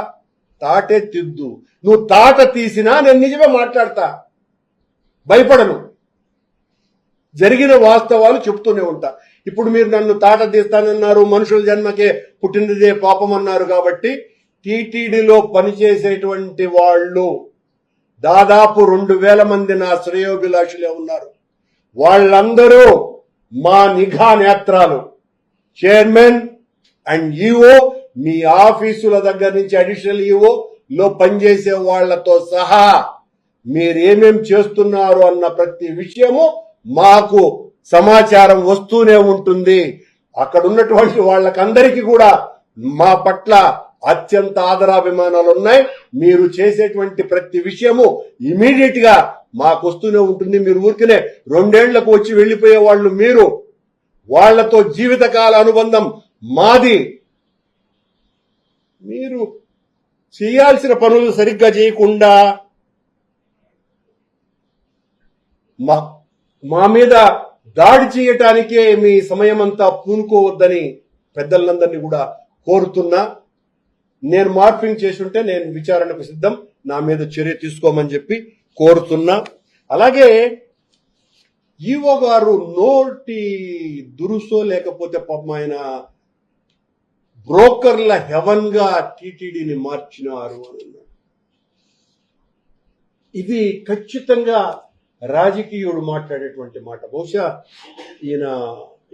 Speaker 1: తాటే తిద్దు. నువ్వు తాట తీసినా నేను నిజమే మాట్లాడతా, భయపడను. జరిగిన వాస్తవాలు చెప్తూనే ఉంటా. ఇప్పుడు మీరు నన్ను తాట తీస్తానన్నారు, మనుషుల జన్మకే పుట్టినదే పాపం అన్నారు. కాబట్టి టీటీడీలో పనిచేసేటువంటి వాళ్ళు దాదాపు 2,000 మంది నా శ్రేయోభిలాషులే ఉన్నారు. వాళ్ళందరూ మా నిఘా నేత్రాలు. చైర్మన్ అండ్ ఈఓ, మీ ఆఫీసుల దగ్గర నుంచి అడిషనల్ ఈఓ లో పనిచేసే వాళ్లతో సహా మీరేమేం చేస్తున్నారు అన్న ప్రతి విషయము మాకు సమాచారం వస్తూనే ఉంటుంది. అక్కడ ఉన్నటువంటి వాళ్ళకందరికీ కూడా మా పట్ల అత్యంత ఆదరాభిమానాలు ఉన్నాయి. మీరు చేసేటువంటి ప్రతి విషయము ఇమీడియట్ గా మాకు వస్తూనే ఉంటుంది. మీరు ఊరికనే 2 ఏళ్లకు వచ్చి వెళ్లిపోయే వాళ్ళు మీరు. వాళ్లతో జీవితకాల అనుబంధం మాది. మీరు చేయాల్సిన పనులు సరిగ్గా చేయకుండా మా మీద దాడి చేయటానికే మీ సమయం అంతా పూనుకోవద్దని పెద్దలందరినీ కూడా కోరుతున్నా. నేను మార్పింగ్ చేసుంటే నేను విచారణకు సిద్ధం, నా మీద చర్య తీసుకోమని చెప్పి కోరుతున్నా. అలాగే ఈవో గారు నోటి దురుసో లేకపోతే పాపం ఆయన బ్రోకర్ల హెవెన్ గా టీటీడీని మార్చినారు అని. ఇది ఖచ్చితంగా రాజకీయుడు మాట్లాడేటువంటి మాట. బహుశా ఈయన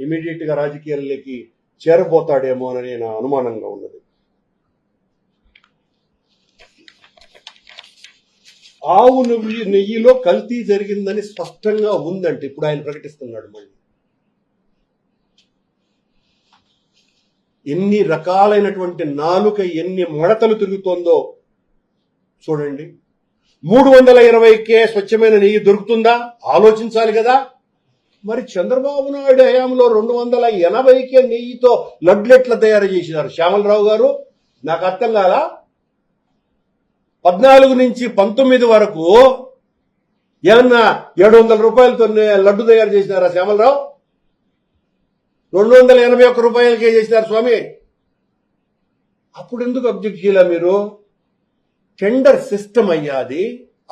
Speaker 1: ఇమీడియట్ గా రాజకీయాల్లోకి చేరబోతాడేమో అని నా అనుమానంగా ఉన్నది. ఆవు నెయ్యిలో కల్తీ జరిగిందని స్పష్టంగా ఉందంటే ఇప్పుడు ఆయన ప్రకటిస్తున్నాడు. మళ్ళీ ఎన్ని రకాలైనటువంటి నాలుక ఎన్ని మడతలు తిరుగుతోందో చూడండి. 320కే స్వచ్ఛమైన నెయ్యి దొరుకుతుందా? ఆలోచించాలి కదా. మరి చంద్రబాబు నాయుడు హయాంలో 280కే నెయ్యితో లడ్లెట్ల తయారు చేసినారు శ్యామలరావు గారు. నాకు అర్థం కాలా. 14 నుంచి 19 వరకు ఏమన్నా 700 రూపాయలతో లడ్డు తయారు చేసినారా శ్యామలరావు? 281 రూపాయలకే చేసినారు స్వామి. అప్పుడు ఎందుకు అబ్జెక్ట్ చేయాల మీరు? టెండర్ సిస్టమ్ అయ్యాది.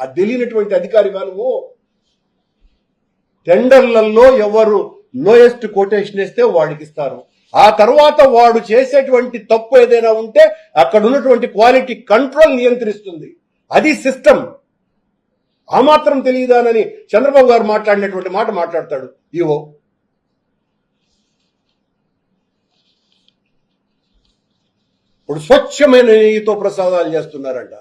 Speaker 1: అది తెలియనటువంటి అధికారి నువ్వు. టెండర్లలో ఎవరు లోయెస్ట్ కోటేషన్ ఇస్తే వాడికి ఇస్తారు. ఆ తర్వాత వాడు చేసేటువంటి తప్పు ఏదైనా ఉంటే అక్కడ ఉన్నటువంటి క్వాలిటీ కంట్రోల్ నియంత్రిస్తుంది. అది సిస్టమ్. ఆ మాత్రం తెలియదానని చంద్రబాబు గారు మాట్లాడినటువంటి మాట మాట్లాడతాడు ఈవో. ఇప్పుడు స్వచ్ఛమైన నెయ్యితో ప్రసాదాలు చేస్తున్నారంట.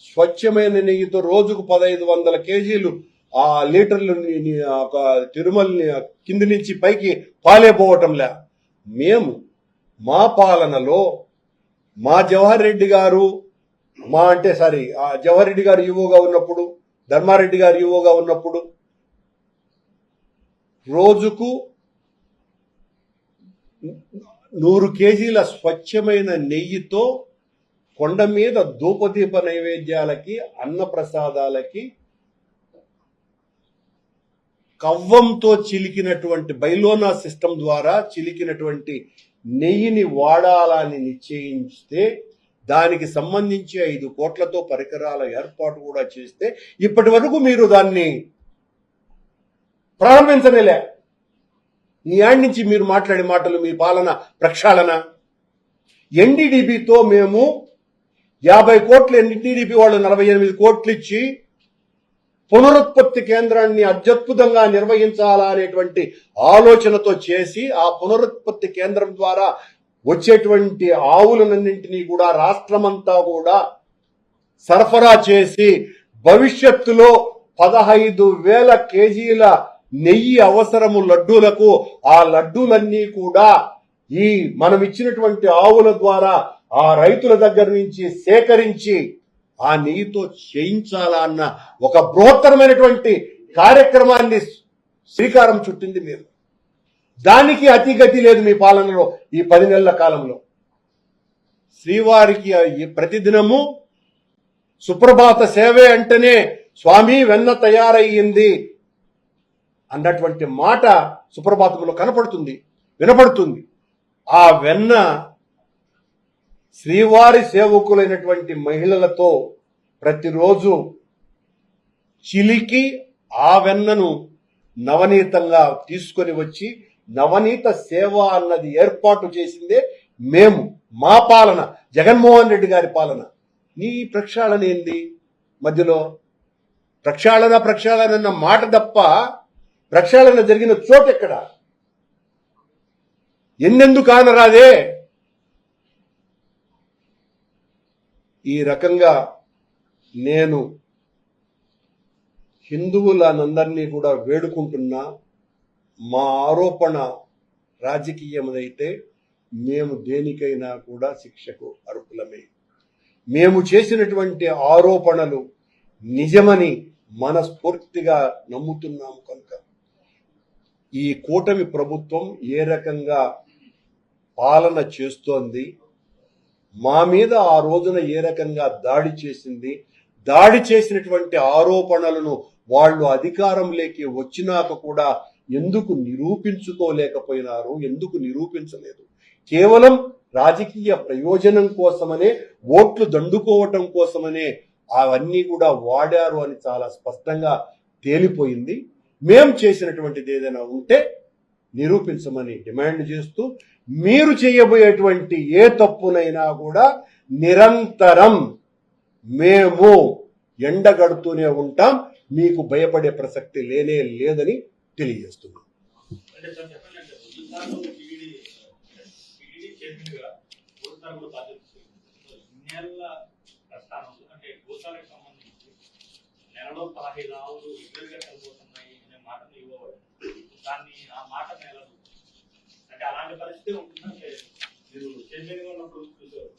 Speaker 1: స్వచ్ఛమైన నెయ్యితో రోజుకు 1500 కేజీలు ఆ లీటర్లు తిరుమలని కింది నుంచి పైకి పాలే పోవటంలే. మేము మా పాలనలో మా జవహర్ రెడ్డి గారు జవహర్ రెడ్డి గారు ఈవోగా ఉన్నప్పుడు, ధర్మారెడ్డి గారు ఈవోగా ఉన్నప్పుడు రోజుకు 100 కేజీల స్వచ్ఛమైన నెయ్యితో కొండ మీద ధూపదీప నైవేద్యాలకి, అన్నప్రసాదాలకి కవ్వంతో చిలికినటువంటి బైలోనా సిస్టమ్ ద్వారా చిలికినటువంటి నెయ్యిని వాడాలని నిశ్చయిస్తే దానికి సంబంధించి 5 కోట్లతో పరికరాల ఏర్పాటు కూడా చేస్తే ఇప్పటి వరకు మీరు దాన్ని ప్రారంభించనేలే. ఈ యాడ్ నుంచి మీరు మాట్లాడే మాటలు మీ పాలన ప్రక్షాళన. ఎన్డీడీబీతో మేము 50 కోట్లు, ఎన్డీడీబీ వాళ్ళు 48 కోట్లు ఇచ్చి పునరుత్పత్తి కేంద్రాన్ని అత్యద్భుతంగా నిర్వహించాలా అనేటువంటి ఆలోచనతో చేసి ఆ పునరుత్పత్తి కేంద్రం ద్వారా వచ్చేటువంటి ఆవులన్నింటినీ కూడా రాష్ట్రమంతా కూడా సరఫరా చేసి భవిష్యత్తులో 15,000 కేజీల నెయ్యి అవసరము లడ్డూలకు. ఆ లడ్డూలన్నీ కూడా ఈ మనం ఇచ్చినటువంటి ఆవుల ద్వారా ఆ రైతుల దగ్గర నుంచి సేకరించి ఆ నెయ్యితో చేయించాలా అన్న ఒక బృహత్తరమైనటువంటి కార్యక్రమాన్ని శ్రీకారం చుట్టింది మీరు. దానికి అతిగతి లేదు మీ పాలనలో ఈ 10 నెలల కాలంలో. శ్రీవారికి ప్రతిదినము సుప్రభాత సేవే అంటేనే స్వామి వెన్న తయారయ్యింది అన్నటువంటి మాట సుప్రభాతంలో వినపడుతుంది. ఆ వెన్న శ్రీవారి సేవకులైనటువంటి మహిళలతో ప్రతిరోజు చిలికి ఆ వెన్నను నవనీతంగా తీసుకొని వచ్చి నవనీత సేవ అన్నది ఏర్పాటు చేసిందే మేము. మా పాలన, జగన్మోహన్ రెడ్డి గారి పాలన. నీ ప్రక్షాళన ఏంది మధ్యలో? ప్రక్షాళన అన్న మాట తప్ప ప్రక్షాళన జరిగిన చోటు ఎక్కడ? ఎన్నెందుకు ఆనరాదే? ఈ రకంగా నేను హిందువులందరినీ కూడా వేడుకుంటున్నా. మా ఆరోపణ రాజకీయమైతే మేము దేనికైనా కూడా శిక్షకు అర్హులమే. మేము చేసినటువంటి ఆరోపణలు నిజమని మనస్ఫూర్తిగా నమ్ముతున్నాము కనుక ఈ కూటమి ప్రభుత్వం ఏ రకంగా పాలన చేస్తోంది, మా మీద ఆ రోజున ఏ రకంగా దాడి చేసింది, దాడి చేసినటువంటి ఆరోపణలను వాళ్ళు అధికారంలోకి వచ్చినాక కూడా ఎందుకు నిరూపించుకోలేకపోయినారు, ఎందుకు నిరూపించలేదు? కేవలం రాజకీయ ప్రయోజనం కోసమనే, ఓట్లు దండుకోవటం కోసమనే అవన్నీ కూడా వాడారు అని చాలా స్పష్టంగా తేలిపోయింది. మేం చేసినటువంటిది ఏదైనా ఉంటే నిరూపించమని డిమాండ్ చేస్తూ, మీరు చేయబోయేటువంటి ఏ తప్పునైనా కూడా నిరంతరం మేము ఎండగడుతూనే ఉంటాం, మీకు భయపడే ప్రసక్తి లేనే లేదని తెలియజేస్తున్నాం.
Speaker 2: నెలలో 15 ఆవులు రెగ్యులర్గా చనిపోతున్నాయి అనే మాటను ఇవ్వబడి దాన్ని ఆ మాటను ఎలా అంటే అలాంటి పరిస్థితి ఉంటుందంటే మీరు చైర్మన్గా ఉన్నప్పుడు చూసారు.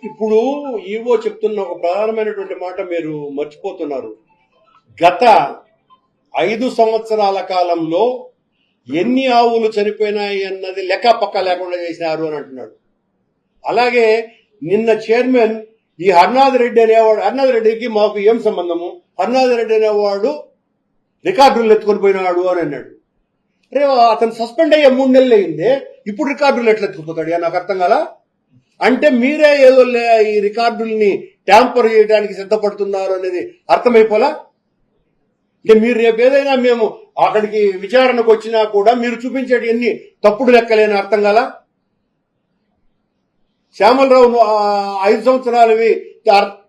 Speaker 1: ఇప్పుడు ఈవో చెప్తున్న ఒక ప్రధానమైనటువంటి మాట మీరు మర్చిపోతున్నారు. గత 5 సంవత్సరాల కాలంలో ఎన్ని ఆవులు చనిపోయినాయి అన్నది లెక్క పక్క లేకుండా చేసినారు అని అంటున్నాడు. అలాగే నిన్న చైర్మన్ ఈ హర్నాథ్ రెడ్డి అనేవాడు, హర్నాథ్ రెడ్డికి మాకు ఏం సంబంధము, హర్నాథ్ రెడ్డి అనేవాడు రికార్డులు ఎత్తుకొని పోయినాడు అని అన్నాడు. రే, అతను సస్పెండ్ అయ్యే 3 నెలలు అయింది, ఇప్పుడు రికార్డులు ఎట్లా ఎత్తుకుపోతాడు? నాకు అర్థం కాల. అంటే మీరే ఏదో ఈ రికార్డుల్ని ట్యాంపర్ చేయడానికి సిద్ధపడుతున్నారు అనేది అర్థమైపోలా. అంటే మీరు రేపు ఏదైనా మేము అక్కడికి విచారణకు వచ్చినా కూడా మీరు చూపించేటి ఎన్ని తప్పుడు లెక్కలేని అర్థం కాల. శ్యామలరావు 5 సంవత్సరాలవి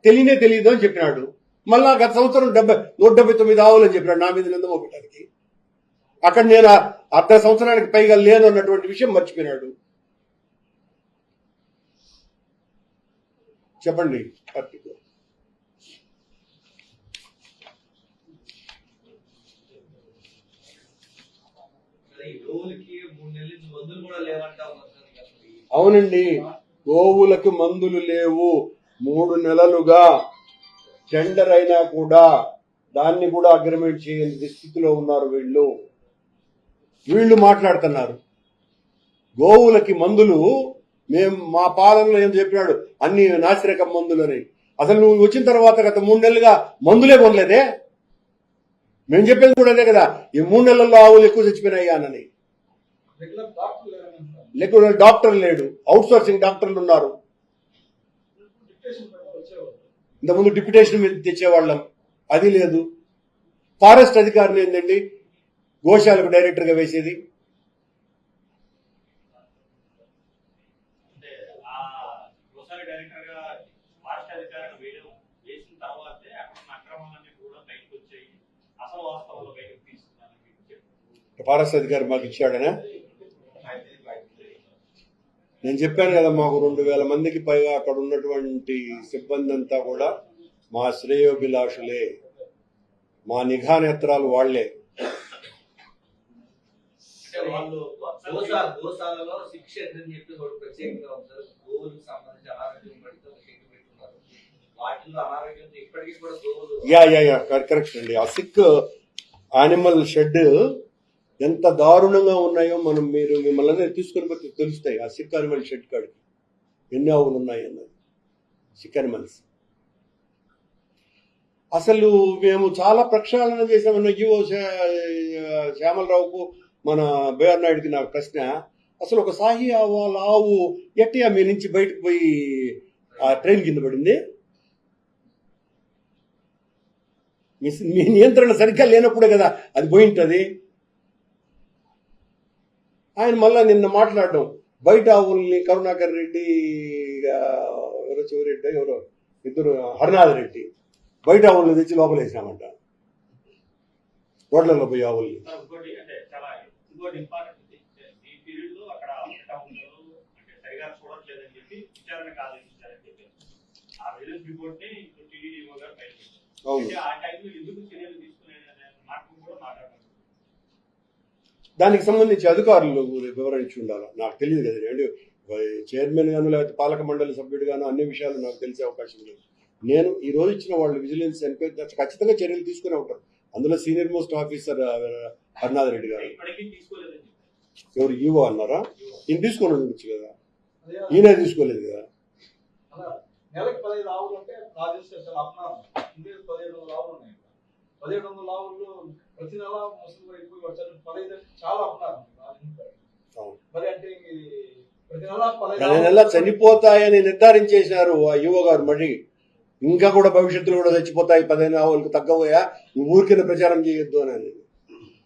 Speaker 1: తెలియదు అని చెప్పినాడు. మళ్ళా గత సంవత్సరం 179 ఆవులు అని చెప్పినాడు నా మీద నింద మోపడానికి. అక్కడ నేను 10 సంవత్సరానికి పైగా లేను అన్నటువంటి విషయం మర్చిపోయినాడు. చెప్పండి. అవునండి, గోవులకు మందులు లేవు. 3 నెలలుగా టెండర్ అయినా కూడా దాన్ని కూడా అగ్రిమెంట్ చేయని స్థితిలో ఉన్నారు వీళ్ళు మాట్లాడుతున్నారు. గోవులకి మందులు మేము మా పాలనలో ఏం చెప్పినాడు, అన్ని నాసిరకం మందులని. అసలు నువ్వు వచ్చిన తర్వాత గత 3 నెలలుగా మందులే కొనలేదే. మేము చెప్పేది కూడా అదే కదా, ఈ 3 నెలల్లో ఆవులు ఎక్కువ చచ్చిపోయినాయని. లేకుండా డాక్టర్ లేడు, అవుట్ సోర్సింగ్ డాక్టర్లు ఉన్నారు. ఇంతకుముందు డిప్యుటేషన్ మీద తెచ్చేవాళ్ళం, అది లేదు. ఫారెస్ట్ అధికారిని ఏంటండి గోశాలకు డైరెక్టర్ గా వేసేది? ఫారెస్ట్ అధికారి మాకు ఇచ్చాడనే నేను చెప్పాను కదా, మాకు 2000 మందికి పైగా అక్కడ ఉన్నటువంటి సిబ్బంది అంతా కూడా మా శ్రేయోభిలాషులే, మా నిఘా నేత్రాలు వాళ్లే. కరెక్ట్ అండి. ఆ సిక్ యానిమల్ షెడ్ ఎంత దారుణంగా ఉన్నాయో మీరు మిమ్మల్ని తీసుకొని పోతే తెలుస్తాయి. ఆ సిక్ యానిమల్ షెడ్ కాడికి ఎన్ని ఆవులు ఉన్నాయి అన్నది. సిక్ యానిమల్స్ అసలు మేము చాలా ప్రక్షాళన చేసామన్న ఈవో శ్యామలరావుకు, మన బేఆర్ నాయుడికి నాకు ప్రశ్న, అసలు ఒక సాహి వాళ్ళ ఆవు ఎట్టా మీ నుంచి బయటకు పోయి ఆ ట్రైన్ కింద పడింది? మీ నియంత్రణ సరిగ్గా లేనప్పుడే కదా అది పోయింటది. ఆయన మళ్ళా నిన్న మాట్లాడడం, బయట ఆవుల్ని కరుణాకర్ రెడ్డి, ఎవరో చివరెడ్డి, ఎవరో ఇద్దరు హర్నాథ్ రెడ్డి బయట ఆవుల్ని తెచ్చి లోపలేసామంట, రోడ్లలో పోయి ఆవుల్ని. అవును, దానికి సంబంధించి అధికారులు వివరించి ఉండాలి. నాకు తెలియదు కదా, అంటే చైర్మన్ గాను లేకపోతే పాలక మండలి సభ్యుడు గాను అన్ని విషయాలు నాకు తెలిసే అవకాశం లేదు. నేను ఈ రోజు ఇచ్చిన వాళ్ళు విజిలెన్స్ ఎంక్వైరీ ఖచ్చితంగా చర్యలు తీసుకునే ఉంటారు. అందులో senior most officer Harinath Reddy గారు.
Speaker 2: ఇప్పటికీ తీసుకోలేదని చెప్పారు.
Speaker 1: ఎవరు ఈవో అన్నారా? ఈయన తీసుకొని ఉండొచ్చు కదా,
Speaker 3: అదే
Speaker 1: ఈయన తీసుకోలేదు కదా.
Speaker 3: అలా నెలకి 15 ఆవులు అంటే రాజస్థాన్ అప్నారు ఇంకే 1700 ఆవులు ఉన్నాయి. 1700 ఆవులు ప్రతి నెల ముసలి అయిపోయి వచ్చారు. 15 అంటే చాలా అప్నారు.
Speaker 1: అవును.
Speaker 3: మరి అంటే ఈ ప్రతి నెల 15
Speaker 1: ప్రతి నెల చనిపోతాయని నిర్ధారించేశారు ఆ ఈవో గారు. మరి ఇంకా కూడా భవిష్యత్తులో కూడా చచ్చిపోతాయి 15 ఆవులకు తగ్గబోయా, ఊరికిన ప్రచారం చేయొద్దు అని.